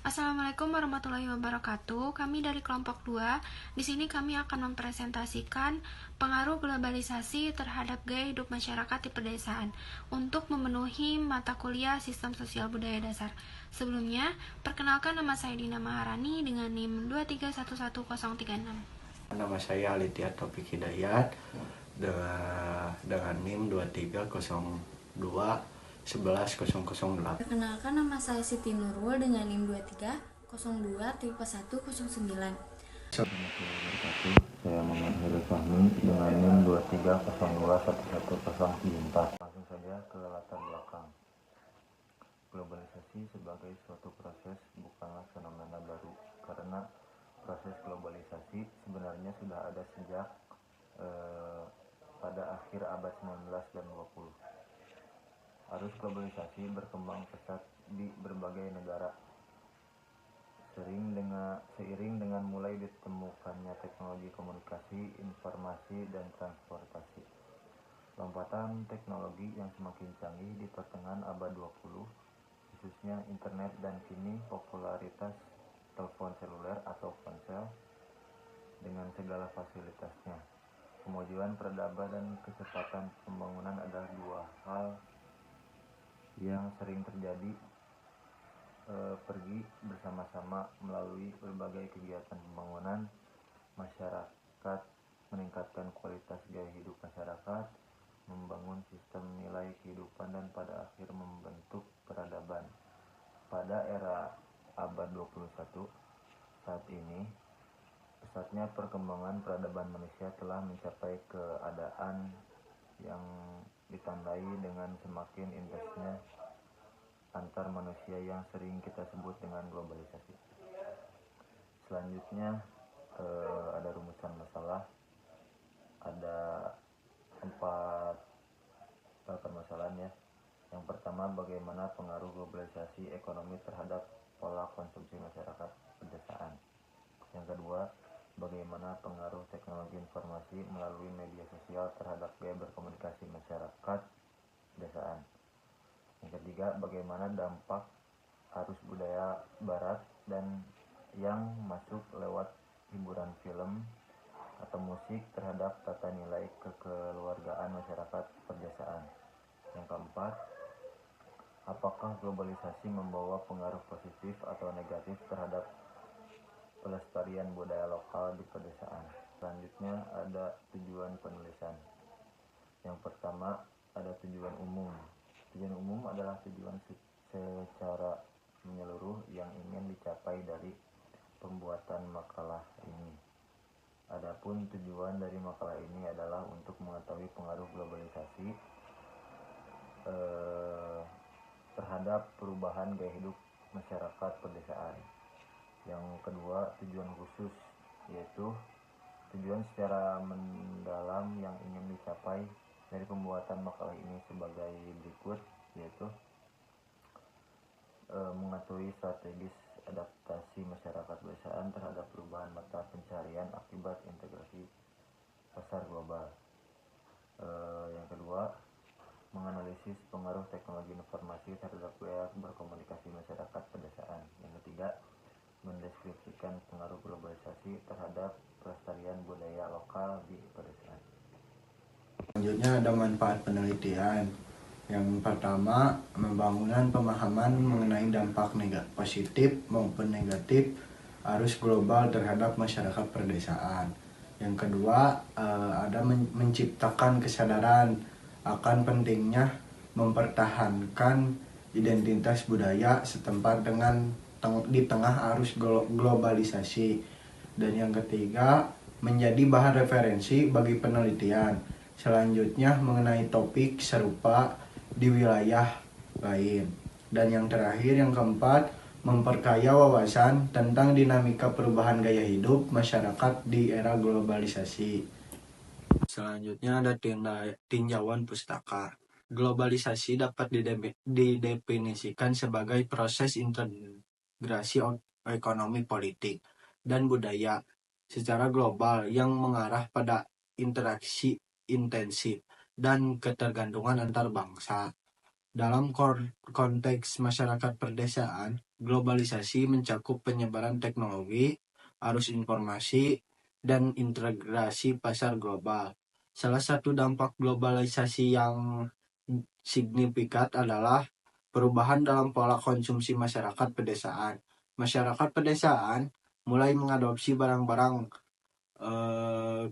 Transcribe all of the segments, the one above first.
Assalamualaikum warahmatullahi wabarakatuh. Kami dari kelompok 2. Di sini kami akan mempresentasikan pengaruh globalisasi terhadap gaya hidup masyarakat di pedesaan untuk memenuhi mata kuliah Sistem Sosial Budaya Dasar. Sebelumnya, perkenalkan nama saya Dina Maharani dengan NIM 2311036. Nama saya Alithia Taufik Hidayat dengan NIM 2302110008. Perkenalkan, nama saya Siti Nurul dengan NIM 2302-109. Assalamualaikum warahmatullahi wabarakatuh. Saya Muhammad Hairul Fahmi dengan NIM 2302111004. Langsung saja ke latar belakang. Globalisasi sebagai suatu proses bukanlah fenomena baru, karena proses globalisasi sebenarnya sudah ada sejak pada akhir abad 19 dan 20. Arus globalisasi berkembang pesat di berbagai negara. Seiring dengan mulai ditemukannya teknologi komunikasi, informasi, dan transportasi. Lompatan teknologi yang semakin canggih di pertengahan abad 20, khususnya internet dan kini popularitas telepon seluler atau ponsel dengan segala fasilitasnya. Kemajuan peradaban dan kecepatan pembangunan adalah dua hal yang sering terjadi pergi bersama-sama melalui berbagai kegiatan pembangunan masyarakat, meningkatkan kualitas gaya hidup masyarakat, membangun sistem nilai kehidupan, dan pada akhir membentuk peradaban. Pada era abad 21 saat ini, pesatnya perkembangan peradaban manusia telah mencapai keadaan yang ditandai dengan semakin intensnya antar manusia yang sering kita sebut dengan globalisasi. Selanjutnya ada rumusan masalah, ada 4 permasalahan ya. Yang pertama, bagaimana pengaruh globalisasi ekonomi terhadap pola konsumsi masyarakat pedesaan. Yang kedua, bagaimana pengaruh teknologi informasi melalui media sosial terhadap gaya berkomunikasi masyarakat pedesaan. Yang ketiga, bagaimana dampak arus budaya barat dan yang masuk lewat hiburan film atau musik terhadap tata nilai kekeluargaan masyarakat pedesaan. Yang keempat, apakah globalisasi membawa pengaruh positif atau negatif terhadap pelestarian budaya lokal di pedesaan. Selanjutnya ada tujuan penulisan. Yang pertama ada tujuan umum. Tujuan umum adalah tujuan secara menyeluruh yang ingin dicapai dari pembuatan makalah ini. Adapun tujuan dari makalah ini adalah untuk mengetahui pengaruh globalisasi terhadap perubahan gaya hidup masyarakat pedesaan. Yang kedua, tujuan khusus, yaitu tujuan secara mendalam yang ingin dicapai dari pembuatan makalah ini sebagai berikut, yaitu mengetahui strategis adaptasi masyarakat pedesaan terhadap perubahan mata pencarian akibat integrasi pasar global. Yang kedua, menganalisis pengaruh teknologi informasi terhadap gaya berkomunikasi masyarakat pedesaan. Yang ketiga, mendeskripsikan pengaruh globalisasi terhadap pelestarian budaya lokal di pedesaan. Selanjutnya ada manfaat penelitian. Yang pertama, pembangunan pemahaman mengenai dampak positif maupun negatif arus global terhadap masyarakat pedesaan. Yang kedua, ada menciptakan kesadaran akan pentingnya mempertahankan identitas budaya setempat di tengah arus globalisasi. Dan yang ketiga, menjadi bahan referensi bagi penelitian selanjutnya mengenai topik serupa di wilayah lain. Dan yang terakhir, yang keempat, memperkaya wawasan tentang dinamika perubahan gaya hidup masyarakat di era globalisasi. Selanjutnya ada tinjauan pustaka. Globalisasi dapat didefinisikan sebagai proses integrasi ekonomi, politik, dan budaya secara global yang mengarah pada interaksi intensif dan ketergantungan antar bangsa. Dalam konteks masyarakat perdesaan, globalisasi mencakup penyebaran teknologi, arus informasi, dan integrasi pasar global. Salah satu dampak globalisasi yang signifikan adalah perubahan dalam pola konsumsi masyarakat pedesaan. Masyarakat pedesaan mulai mengadopsi barang-barang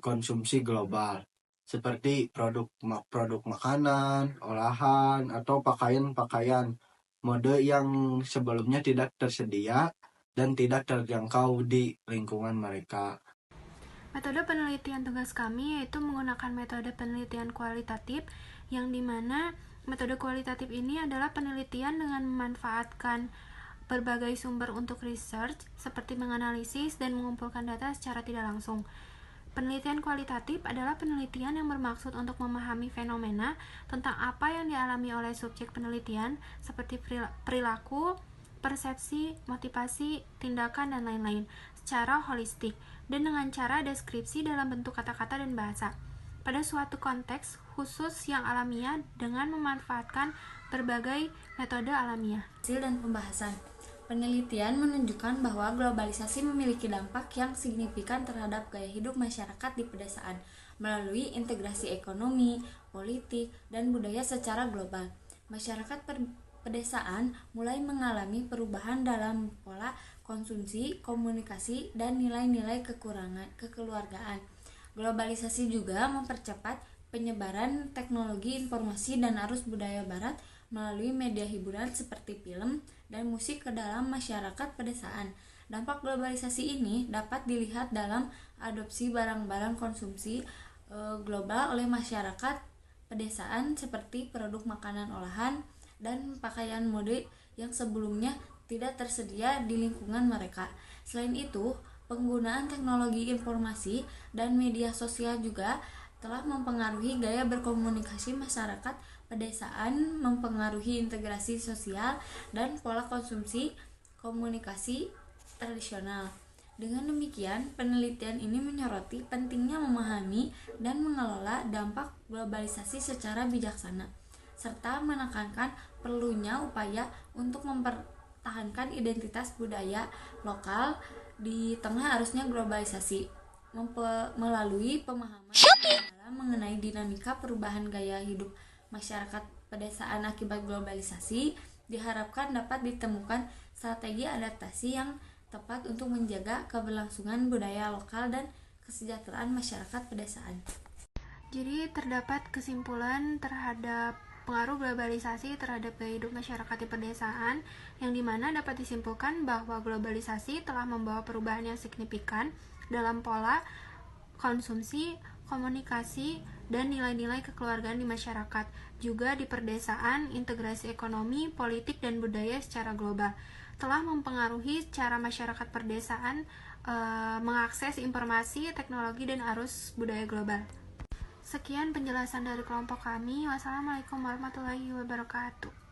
konsumsi global seperti produk makanan, olahan, atau pakaian-pakaian mode yang sebelumnya tidak tersedia dan tidak terjangkau di lingkungan mereka. Metode penelitian tugas kami yaitu menggunakan metode penelitian kualitatif, yang dimana metode kualitatif ini adalah penelitian dengan memanfaatkan berbagai sumber untuk research, seperti menganalisis dan mengumpulkan data secara tidak langsung. Penelitian kualitatif adalah penelitian yang bermaksud untuk memahami fenomena tentang apa yang dialami oleh subjek penelitian, seperti perilaku, persepsi, motivasi, tindakan, dan lain-lain, secara holistik, dan dengan cara deskripsi dalam bentuk kata-kata dan bahasa, pada suatu konteks khusus yang alamiah dengan memanfaatkan berbagai metode alamiah. Hasil dan pembahasan. Penelitian menunjukkan bahwa globalisasi memiliki dampak yang signifikan terhadap gaya hidup masyarakat di pedesaan melalui integrasi ekonomi, politik, dan budaya secara global. Masyarakat pedesaan mulai mengalami perubahan dalam pola konsumsi, komunikasi, dan nilai-nilai kekeluargaan. Globalisasi juga mempercepat penyebaran teknologi informasi dan arus budaya barat melalui media hiburan seperti film dan musik ke dalam masyarakat pedesaan. Dampak globalisasi ini dapat dilihat dalam adopsi barang-barang konsumsi global oleh masyarakat pedesaan seperti produk makanan olahan dan pakaian mode yang sebelumnya tidak tersedia di lingkungan mereka. Selain itu, penggunaan teknologi informasi dan media sosial juga telah mempengaruhi gaya berkomunikasi masyarakat pedesaan, mempengaruhi integrasi sosial dan pola konsumsi komunikasi tradisional. Dengan demikian, penelitian ini menyoroti pentingnya memahami dan mengelola dampak globalisasi secara bijaksana, serta menekankan perlunya upaya untuk mempertahankan identitas budaya lokal di tengah arusnya globalisasi. Melalui pemahaman dalam mengenai dinamika perubahan gaya hidup masyarakat pedesaan akibat globalisasi, diharapkan dapat ditemukan strategi adaptasi yang tepat untuk menjaga keberlangsungan budaya lokal dan kesejahteraan masyarakat pedesaan. Jadi terdapat kesimpulan terhadap pengaruh globalisasi terhadap gaya hidup masyarakat di pedesaan, yang dimana dapat disimpulkan bahwa globalisasi telah membawa perubahan yang signifikan dalam pola konsumsi, komunikasi, dan nilai-nilai kekeluargaan di masyarakat. Juga di perdesaan, integrasi ekonomi, politik, dan budaya secara global telah mempengaruhi cara masyarakat perdesaan mengakses informasi, teknologi, dan arus budaya global. Sekian penjelasan dari kelompok kami. Wassalamualaikum warahmatullahi wabarakatuh.